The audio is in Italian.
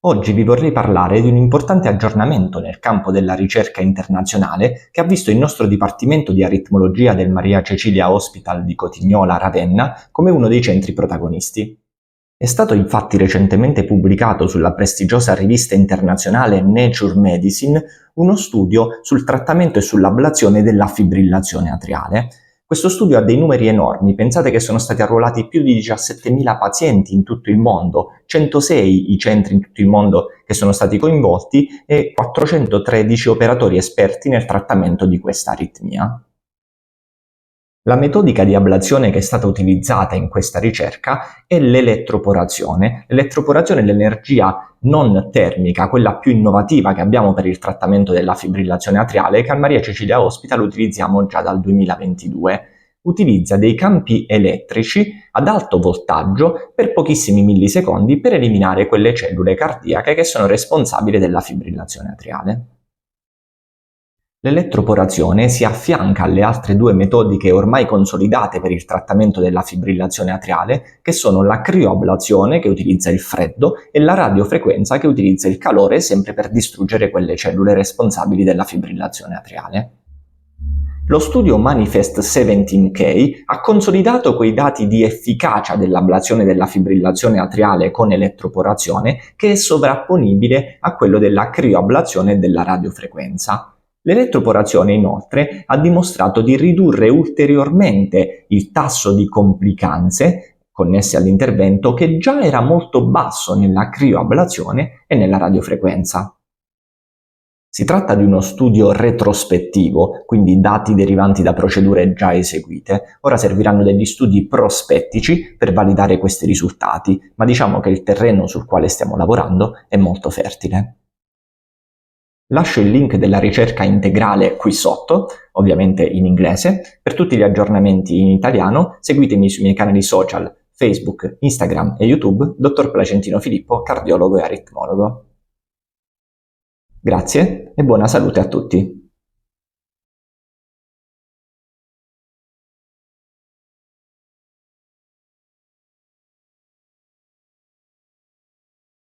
Oggi vi vorrei parlare di un importante aggiornamento nel campo della ricerca internazionale che ha visto il nostro Dipartimento di Aritmologia del Maria Cecilia Hospital di Cotignola, Ravenna, come uno dei centri protagonisti. È stato infatti recentemente pubblicato sulla prestigiosa rivista internazionale Nature Medicine uno studio sul trattamento e sull'ablazione della fibrillazione atriale. Questo studio ha dei numeri enormi, pensate che sono stati arruolati più di 17.000 pazienti in tutto il mondo, 106 i centri in tutto il mondo che sono stati coinvolti e 413 operatori esperti nel trattamento di questa aritmia. La metodica di ablazione che è stata utilizzata in questa ricerca è l'elettroporazione. L'elettroporazione è l'energia non termica, quella più innovativa che abbiamo per il trattamento della fibrillazione atriale, che al Maria Cecilia Hospital utilizziamo già dal 2022. Utilizza dei campi elettrici ad alto voltaggio per pochissimi millisecondi per eliminare quelle cellule cardiache che sono responsabili della fibrillazione atriale. L'elettroporazione si affianca alle altre due metodiche ormai consolidate per il trattamento della fibrillazione atriale, che sono la crioablazione, che utilizza il freddo, e la radiofrequenza, che utilizza il calore, sempre per distruggere quelle cellule responsabili della fibrillazione atriale. Lo studio Manifest 17K ha consolidato quei dati di efficacia dell'ablazione della fibrillazione atriale con elettroporazione, che è sovrapponibile a quello della crioablazione e della radiofrequenza. L'elettroporazione, inoltre, ha dimostrato di ridurre ulteriormente il tasso di complicanze connesse all'intervento, che già era molto basso nella crioablazione e nella radiofrequenza. Si tratta di uno studio retrospettivo, quindi dati derivanti da procedure già eseguite. Ora serviranno degli studi prospettici per validare questi risultati, ma diciamo che il terreno sul quale stiamo lavorando è molto fertile. Lascio il link della ricerca integrale qui sotto, ovviamente in inglese. Per tutti gli aggiornamenti in italiano seguitemi sui miei canali social Facebook, Instagram e YouTube, Dr. Placentino Filippo, cardiologo e aritmologo. Grazie e buona salute a tutti.